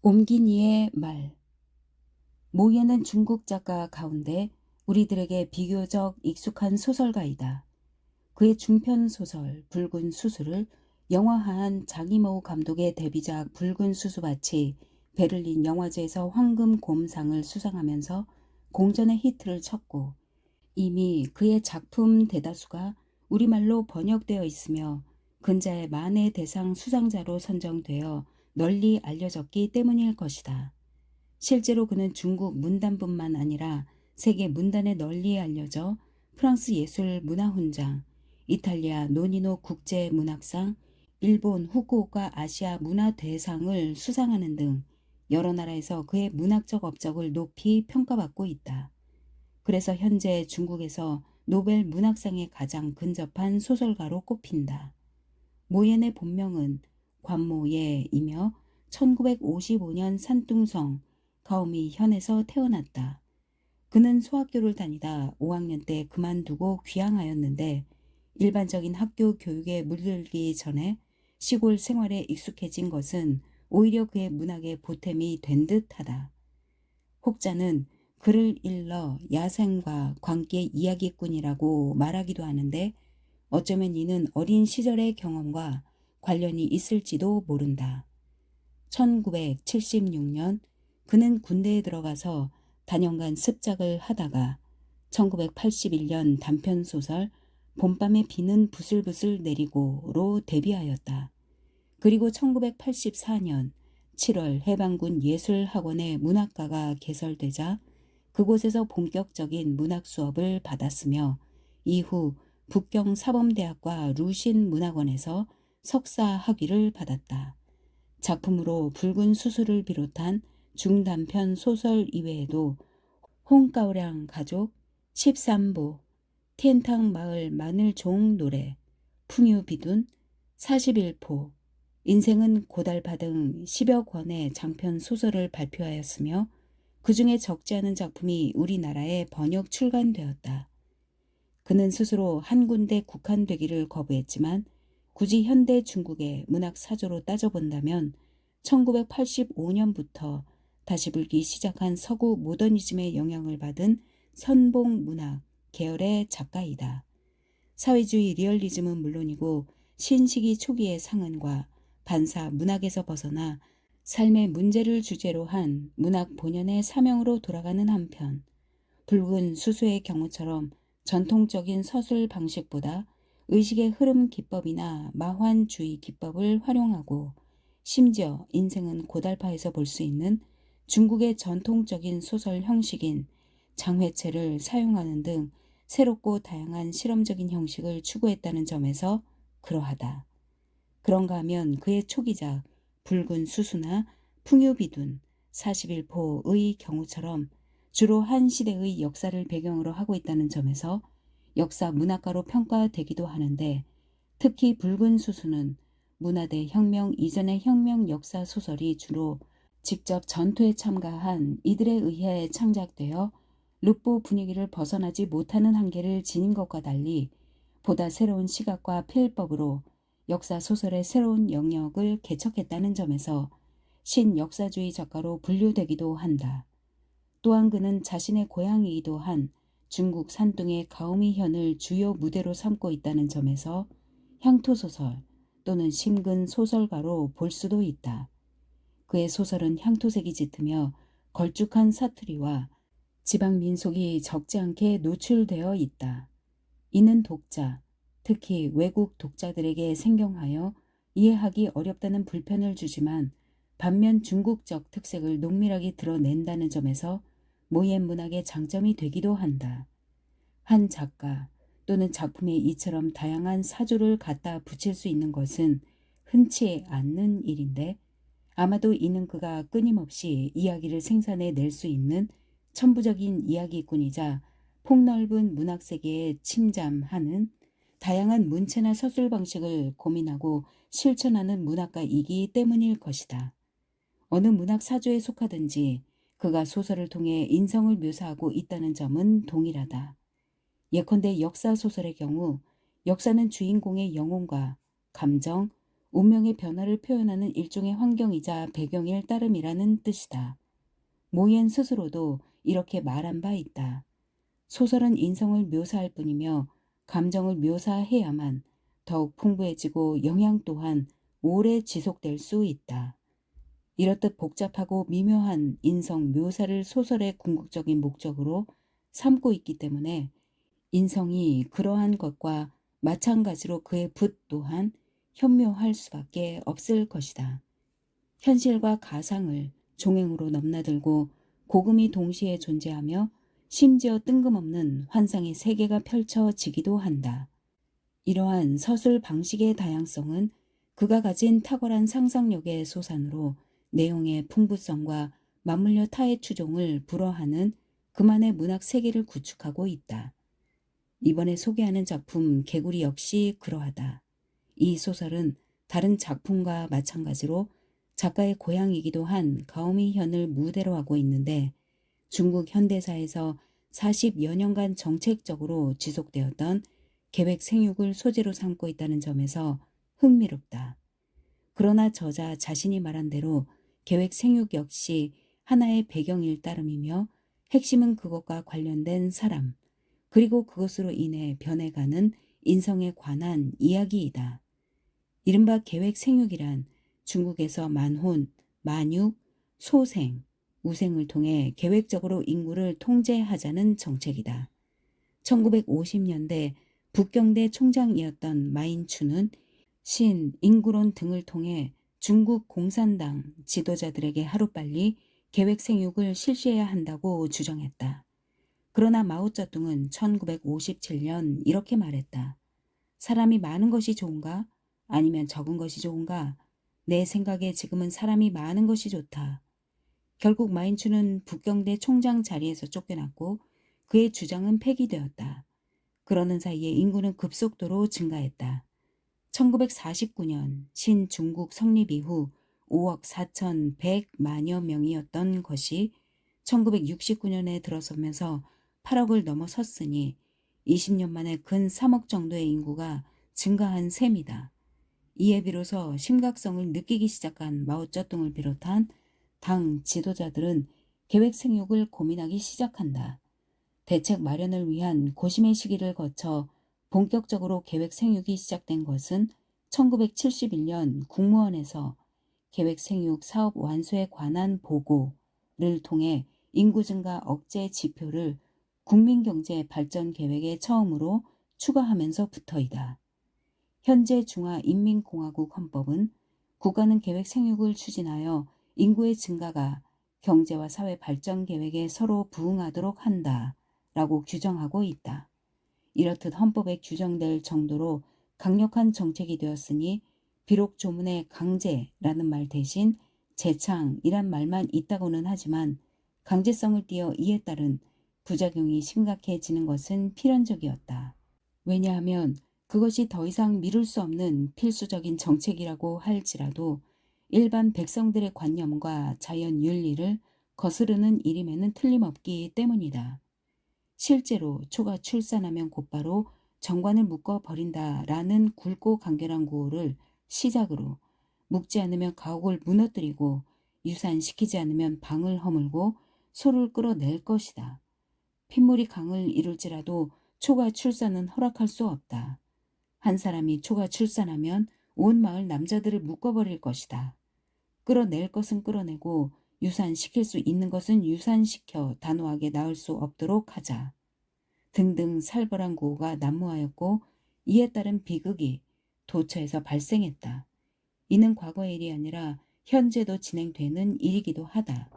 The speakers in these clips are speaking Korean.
옴기니의 말. 모예는 중국 작가 가운데 우리들에게 비교적 익숙한 소설가이다. 그의 중편 소설 붉은 수수를 영화화한 장이모 감독의 데뷔작 붉은 수수밭이 베를린 영화제에서 황금 곰상을 수상하면서 공전의 히트를 쳤고, 이미 그의 작품 대다수가 우리말로 번역되어 있으며 근자의 만의 대상 수상자로 선정되어 널리 알려졌기 때문일 것이다. 실제로 그는 중국 문단뿐만 아니라 세계 문단에 널리 알려져 프랑스 예술 문화훈장, 이탈리아 노니노 국제문학상, 일본 후쿠오카 아시아 문화대상을 수상하는 등 여러 나라에서 그의 문학적 업적을 높이 평가받고 있다. 그래서 현재 중국에서 노벨 문학상에 가장 근접한 소설가로 꼽힌다. 모옌의 본명은 관모예이며 1955년 산둥성 가오미현에서 태어났다. 그는 소학교를 다니다 5학년 때 그만두고 귀향하였는데, 일반적인 학교 교육에 물들기 전에 시골 생활에 익숙해진 것은 오히려 그의 문학의 보탬이 된 듯하다. 혹자는 그를 일러 야생과 관계 이야기꾼이라고 말하기도 하는데, 어쩌면 이는 어린 시절의 경험과 관련이 있을지도 모른다. 1976년 그는 군대에 들어가서 단연간 습작을 하다가 1981년 단편소설 봄밤에 비는 부슬부슬 내리고로 데뷔하였다. 그리고 1984년 7월 해방군 예술학원의 문학과가 개설되자 그곳에서 본격적인 문학 수업을 받았으며, 이후 북경사범대학과 루신문학원에서 석사 학위를 받았다. 작품으로 붉은 수술을 비롯한 중단편 소설 이외에도 홍가오량 가족, 13보, 텐탕 마을 마늘종 노래, 풍유비둔, 41포, 인생은 고달파 등 10여 권의 장편 소설을 발표하였으며, 그 중에 적지 않은 작품이 우리나라에 번역 출간되었다. 그는 스스로 한 군데 국한되기를 거부했지만, 굳이 현대 중국의 문학 사조로 따져본다면 1985년부터 다시 불기 시작한 서구 모더니즘의 영향을 받은 선봉 문학 계열의 작가이다. 사회주의 리얼리즘은 물론이고 신시기 초기의 상흔과 반사 문학에서 벗어나 삶의 문제를 주제로 한 문학 본연의 사명으로 돌아가는 한편, 붉은 수수의 경우처럼 전통적인 서술 방식보다 의식의 흐름 기법이나 마환주의 기법을 활용하고, 심지어 인생은 고달파에서 볼 수 있는 중국의 전통적인 소설 형식인 장회체를 사용하는 등 새롭고 다양한 실험적인 형식을 추구했다는 점에서 그러하다. 그런가 하면 그의 초기작 붉은 수수나 풍유비둔, 41포의 경우처럼 주로 한 시대의 역사를 배경으로 하고 있다는 점에서 역사 문학가로 평가되기도 하는데, 특히 붉은 수수는 문화대 혁명 이전의 혁명 역사 소설이 주로 직접 전투에 참가한 이들에 의해 창작되어 룻보 분위기를 벗어나지 못하는 한계를 지닌 것과 달리 보다 새로운 시각과 필법으로 역사 소설의 새로운 영역을 개척했다는 점에서 신역사주의 작가로 분류되기도 한다. 또한 그는 자신의 고향이기도 한 중국 산둥의 가오미현을 주요 무대로 삼고 있다는 점에서 향토소설 또는 심근 소설가로 볼 수도 있다. 그의 소설은 향토색이 짙으며 걸쭉한 사투리와 지방 민속이 적지 않게 노출되어 있다. 이는 독자, 특히 외국 독자들에게 생경하여 이해하기 어렵다는 불편을 주지만, 반면 중국적 특색을 농밀하게 드러낸다는 점에서 모옌 문학의 장점이 되기도 한다. 한 작가 또는 작품에 이처럼 다양한 사조를 갖다 붙일 수 있는 것은 흔치 않는 일인데, 아마도 이는 그가 끊임없이 이야기를 생산해 낼 수 있는 천부적인 이야기꾼이자 폭넓은 문학 세계에 침잠하는 다양한 문체나 서술 방식을 고민하고 실천하는 문학가이기 때문일 것이다. 어느 문학 사조에 속하든지 그가 소설을 통해 인성을 묘사하고 있다는 점은 동일하다. 예컨대 역사 소설의 경우 역사는 주인공의 영혼과 감정, 운명의 변화를 표현하는 일종의 환경이자 배경일 따름이라는 뜻이다. 모옌 스스로도 이렇게 말한 바 있다. 소설은 인성을 묘사할 뿐이며 감정을 묘사해야만 더욱 풍부해지고 영향 또한 오래 지속될 수 있다. 이렇듯 복잡하고 미묘한 인성 묘사를 소설의 궁극적인 목적으로 삼고 있기 때문에 인성이 그러한 것과 마찬가지로 그의 붓 또한 현묘할 수밖에 없을 것이다. 현실과 가상을 종횡으로 넘나들고 고금이 동시에 존재하며 심지어 뜬금없는 환상의 세계가 펼쳐지기도 한다. 이러한 서술 방식의 다양성은 그가 가진 탁월한 상상력의 소산으로 내용의 풍부성과 맞물려 타의 추종을 불허하는 그만의 문학 세계를 구축하고 있다. 이번에 소개하는 작품 개구리 역시 그러하다. 이 소설은 다른 작품과 마찬가지로 작가의 고향이기도 한 가오미현을 무대로 하고 있는데 중국 현대사에서 40여 년간 정책적으로 지속되었던 계획 생육을 소재로 삼고 있다는 점에서 흥미롭다. 그러나 저자 자신이 말한 대로 계획 생육 역시 하나의 배경일 따름이며 핵심은 그것과 관련된 사람, 그리고 그것으로 인해 변해가는 인성에 관한 이야기이다. 이른바 계획 생육이란 중국에서 만혼, 만육, 소생, 우생을 통해 계획적으로 인구를 통제하자는 정책이다. 1950년대 북경대 총장이었던 마인추는 신, 인구론 등을 통해 중국 공산당 지도자들에게 하루빨리 계획 생육을 실시해야 한다고 주장했다. 그러나 마오쩌둥은 1957년 이렇게 말했다. 사람이 많은 것이 좋은가? 아니면 적은 것이 좋은가? 내 생각에 지금은 사람이 많은 것이 좋다. 결국 마인추는 북경대 총장 자리에서 쫓겨났고 그의 주장은 폐기되었다. 그러는 사이에 인구는 급속도로 증가했다. 1949년 신중국 성립 이후 5억 4,100만여 명이었던 것이 1969년에 들어서면서 8억을 넘어섰으니 20년 만에 근 3억 정도의 인구가 증가한 셈이다. 이에 비로소 심각성을 느끼기 시작한 마오쩌둥을 비롯한 당 지도자들은 계획 생육을 고민하기 시작한다. 대책 마련을 위한 고심의 시기를 거쳐 본격적으로 계획 생육이 시작된 것은 1971년 국무원에서 계획 생육 사업 완수에 관한 보고를 통해 인구 증가 억제 지표를 국민경제 발전 계획에 처음으로 추가하면서부터이다. 현재 중화인민공화국 헌법은 국가는 계획 생육을 추진하여 인구의 증가가 경제와 사회 발전 계획에 서로 부응하도록 한다라고 규정하고 있다. 이렇듯 헌법에 규정될 정도로 강력한 정책이 되었으니 비록 조문에 강제라는 말 대신 재창이란 말만 있다고는 하지만 강제성을 띠어 이에 따른 부작용이 심각해지는 것은 필연적이었다. 왜냐하면 그것이 더 이상 미룰 수 없는 필수적인 정책이라고 할지라도 일반 백성들의 관념과 자연 윤리를 거스르는 일임에는 틀림없기 때문이다. 실제로 초가 출산하면 곧바로 정관을 묶어버린다라는 굵고 간결한 구호를 시작으로 묶지 않으면 가옥을 무너뜨리고 유산시키지 않으면 방을 허물고 소를 끌어낼 것이다. 핏물이 강을 이룰지라도 초가 출산은 허락할 수 없다. 한 사람이 초가 출산하면 온 마을 남자들을 묶어버릴 것이다. 끌어낼 것은 끌어내고 유산시킬 수 있는 것은 유산시켜 단호하게 낳을 수 없도록 하자. 등등 살벌한 구호가 난무하였고 이에 따른 비극이 도처에서 발생했다. 이는 과거의 일이 아니라 현재도 진행되는 일이기도 하다.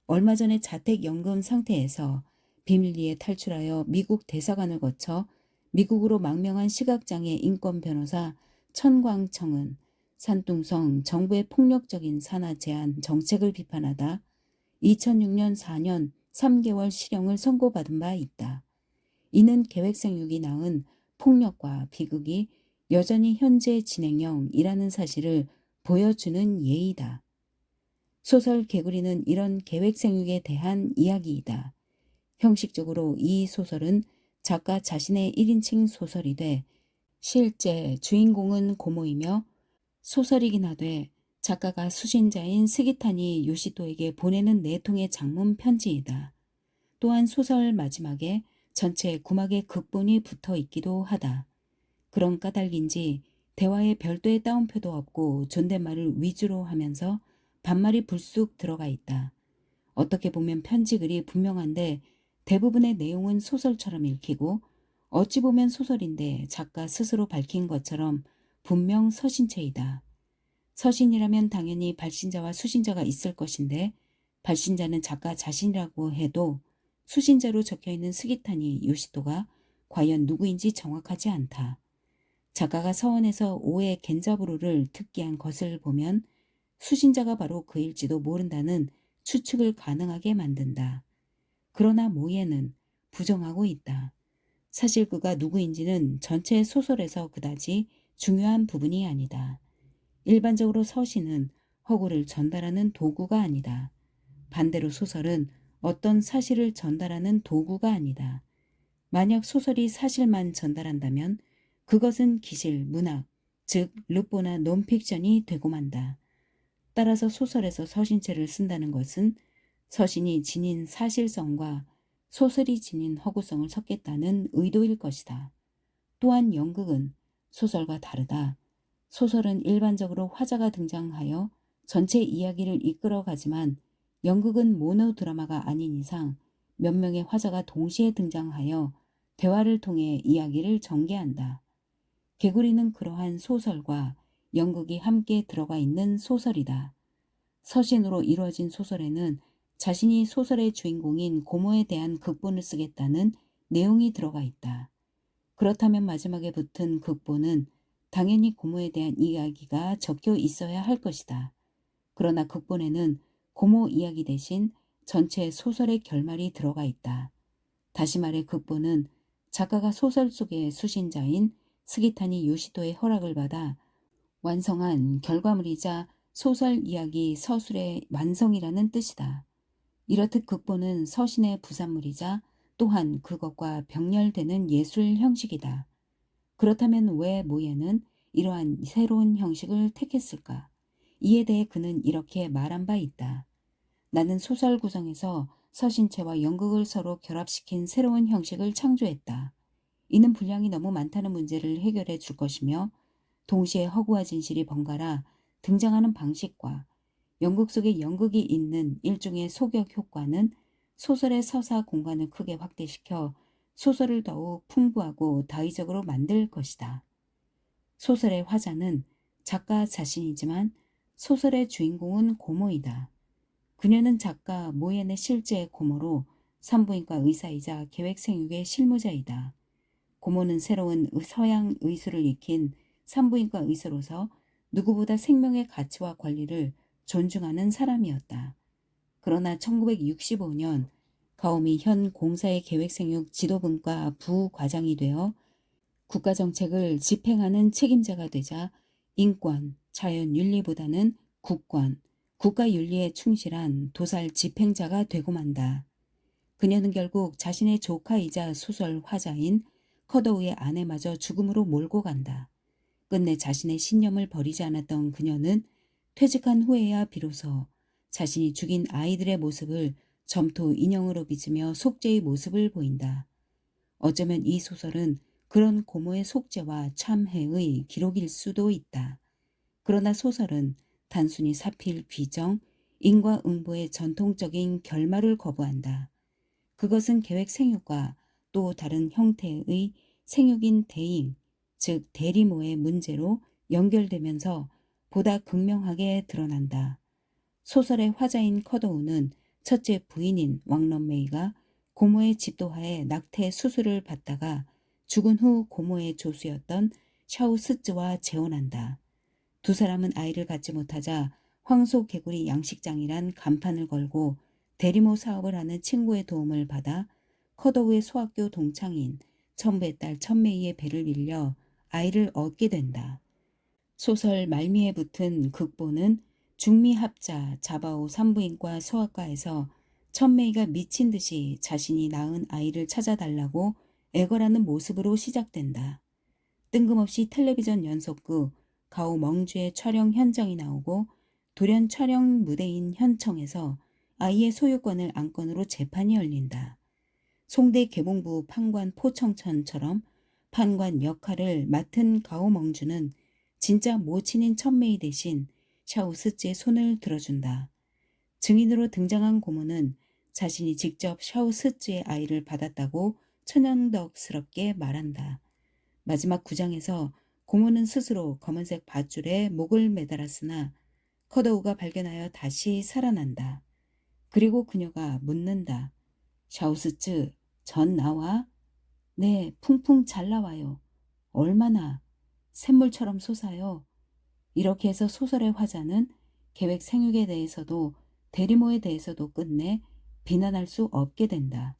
얼마 전에 자택연금 상태에서 비밀리에 탈출하여 미국 대사관을 거쳐 미국으로 망명한 시각장애 인권 변호사 천광청은 산둥성 정부의 폭력적인 산하 제한 정책을 비판하다 2006년 4년 3개월 실형을 선고받은 바 있다. 이는 계획생육이 낳은 폭력과 비극이 여전히 현재 진행형이라는 사실을 보여주는 예이다. 소설 개구리는 이런 계획생육에 대한 이야기이다. 형식적으로 이 소설은 작가 자신의 1인칭 소설이 돼 실제 주인공은 고모이며 소설이긴 하되 작가가 수신자인 스기타니 요시토에게 보내는 네 통의 장문 편지이다. 또한 소설 마지막에 전체 구막에 극본이 붙어 있기도 하다. 그런 까닭인지 대화에 별도의 따옴표도 없고 존댓말을 위주로 하면서 반말이 불쑥 들어가 있다. 어떻게 보면 편지 글이 분명한데 대부분의 내용은 소설처럼 읽히고 어찌 보면 소설인데 작가 스스로 밝힌 것처럼 분명 서신체이다. 서신이라면 당연히 발신자와 수신자가 있을 것인데 발신자는 작가 자신이라고 해도 수신자로 적혀있는 스기타니 요시토가 과연 누구인지 정확하지 않다. 작가가 서원에서 오해 겐자부루를 특기한 것을 보면 수신자가 바로 그일지도 모른다는 추측을 가능하게 만든다. 그러나 모예는 부정하고 있다. 사실 그가 누구인지는 전체 소설에서 그다지 중요한 부분이 아니다. 일반적으로 서신은 허구를 전달하는 도구가 아니다. 반대로 소설은 어떤 사실을 전달하는 도구가 아니다. 만약 소설이 사실만 전달한다면 그것은 기실, 문학, 즉 르포나 논픽션이 되고 만다. 따라서 소설에서 서신체를 쓴다는 것은 서신이 지닌 사실성과 소설이 지닌 허구성을 섞겠다는 의도일 것이다. 또한 연극은 소설과 다르다. 소설은 일반적으로 화자가 등장하여 전체 이야기를 이끌어가지만 연극은 모노드라마가 아닌 이상 몇 명의 화자가 동시에 등장하여 대화를 통해 이야기를 전개한다. 개구리는 그러한 소설과 연극이 함께 들어가 있는 소설이다. 서신으로 이루어진 소설에는 자신이 소설의 주인공인 고모에 대한 극본을 쓰겠다는 내용이 들어가 있다. 그렇다면 마지막에 붙은 극본은 당연히 고모에 대한 이야기가 적혀 있어야 할 것이다. 그러나 극본에는 고모 이야기 대신 전체 소설의 결말이 들어가 있다. 다시 말해 극본은 작가가 소설 속의 수신자인 스기타니 요시토의 허락을 받아 완성한 결과물이자 소설 이야기 서술의 완성이라는 뜻이다. 이렇듯 극본은 서신의 부산물이자 또한 그것과 병렬되는 예술 형식이다. 그렇다면 왜 모예는 이러한 새로운 형식을 택했을까? 이에 대해 그는 이렇게 말한 바 있다. 나는 소설 구성에서 서신체와 연극을 서로 결합시킨 새로운 형식을 창조했다. 이는 분량이 너무 많다는 문제를 해결해 줄 것이며 동시에 허구와 진실이 번갈아 등장하는 방식과 연극 속에 연극이 있는 일종의 소격 효과는 소설의 서사 공간을 크게 확대시켜 소설을 더욱 풍부하고 다의적으로 만들 것이다. 소설의 화자는 작가 자신이지만 소설의 주인공은 고모이다. 그녀는 작가 모옌의 실제 고모로 산부인과 의사이자 계획생육의 실무자이다. 고모는 새로운 서양 의술을 익힌 산부인과 의사로서 누구보다 생명의 가치와 권리를 존중하는 사람이었다. 그러나 1965년 가오미 현 공사의 계획생육 지도분과 부과장이 되어 국가정책을 집행하는 책임자가 되자 인권, 자연윤리보다는 국권, 국가윤리에 충실한 도살 집행자가 되고 만다. 그녀는 결국 자신의 조카이자 소설 화자인 커더우의 아내마저 죽음으로 몰고 간다. 끝내 자신의 신념을 버리지 않았던 그녀는 퇴직한 후에야 비로소 자신이 죽인 아이들의 모습을 점토 인형으로 빚으며 속죄의 모습을 보인다. 어쩌면 이 소설은 그런 고모의 속죄와 참회의 기록일 수도 있다. 그러나 소설은 단순히 사필 귀정, 인과응보의 전통적인 결말을 거부한다. 그것은 계획 생육과 또 다른 형태의 생육인 대잉, 즉 대리모의 문제로 연결되면서 보다 극명하게 드러난다. 소설의 화자인 커더우는 첫째 부인인 왕런메이가 고모의 집도하에 낙태 수술을 받다가 죽은 후 고모의 조수였던 샤우스츠와 재혼한다. 두 사람은 아이를 갖지 못하자 황소개구리 양식장이란 간판을 걸고 대리모 사업을 하는 친구의 도움을 받아 커더우의 소학교 동창인 첨부의 딸 천메이의 배를 빌려 아이를 얻게 된다. 소설 말미에 붙은 극보는 중미합자 자바오 산부인과 소아과에서 천메이가 미친 듯이 자신이 낳은 아이를 찾아달라고 애걸하는 모습으로 시작된다. 뜬금없이 텔레비전 연속극 가오멍주의 촬영 현장이 나오고 돌연 촬영 무대인 현청에서 아이의 소유권을 안건으로 재판이 열린다. 송대 개봉부 판관 포청천처럼 판관 역할을 맡은 가오멍주는 진짜 모친인 천메이 대신 샤오스지의 손을 들어준다. 증인으로 등장한 고모는 자신이 직접 샤오스지의 아이를 받았다고 천연덕스럽게 말한다. 마지막 구장에서 고모는 스스로 검은색 밧줄에 목을 매달았으나 커더우가 발견하여 다시 살아난다. 그리고 그녀가 묻는다. 샤오스츠, 전 나와? 네, 풍풍 잘 나와요. 얼마나? 샘물처럼 솟아요. 이렇게 해서 소설의 화자는 계획 생육에 대해서도 대리모에 대해서도 끝내 비난할 수 없게 된다.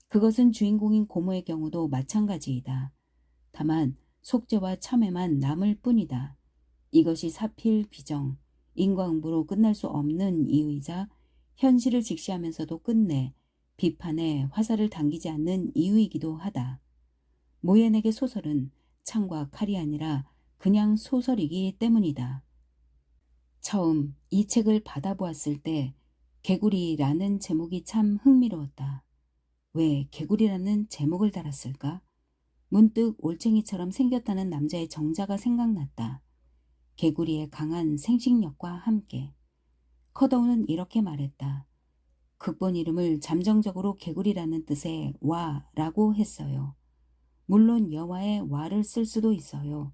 그것은 주인공인 고모의 경우도 마찬가지이다. 다만 속죄와 참회만 남을 뿐이다. 이것이 사필 비정, 인과응보로 끝날 수 없는 이유이자 현실을 직시하면서도 끝내 비판에 화살을 당기지 않는 이유이기도 하다. 모옌에게 소설은 창과 칼이 아니라 그냥 소설이기 때문이다. 처음 이 책을 받아보았을 때 개구리라는 제목이 참 흥미로웠다. 왜 개구리라는 제목을 달았을까? 문득 올챙이처럼 생겼다는 남자의 정자가 생각났다. 개구리의 강한 생식력과 함께. 커더우는 이렇게 말했다. 극본 이름을 잠정적으로 개구리라는 뜻의 와라고 했어요. 물론 여와의 와를 쓸 수도 있어요.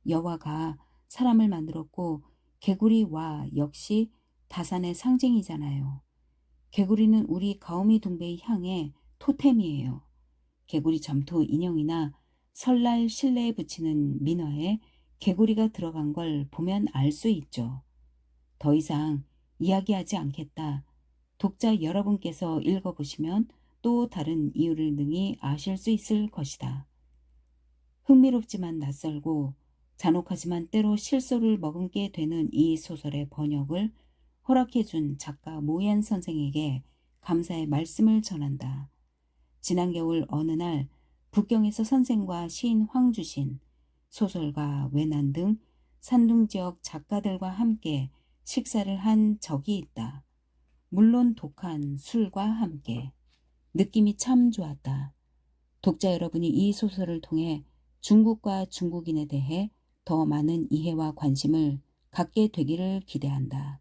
여와가 사람을 만들었고 개구리 와 역시 다산의 상징이잖아요. 개구리는 우리 가오미 둥베이 향의 토템이에요. 개구리 점토 인형이나 설날 실내에 붙이는 민화에 개구리가 들어간 걸 보면 알 수 있죠. 더 이상 이야기하지 않겠다. 독자 여러분께서 읽어보시면 또 다른 이유를 능히 아실 수 있을 것이다. 흥미롭지만 낯설고 잔혹하지만 때로 실소를 머금게 되는 이 소설의 번역을 허락해준 작가 모얀 선생에게 감사의 말씀을 전한다. 지난 겨울 어느 날 북경에서 선생과 시인 황주신, 소설가 외난 등 산둥지역 작가들과 함께 식사를 한 적이 있다. 물론 독한 술과 함께. 느낌이 참 좋았다. 독자 여러분이 이 소설을 통해 중국과 중국인에 대해 더 많은 이해와 관심을 갖게 되기를 기대한다.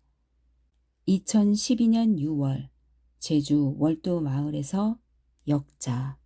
2012년 6월 제주 월도 마을에서 역자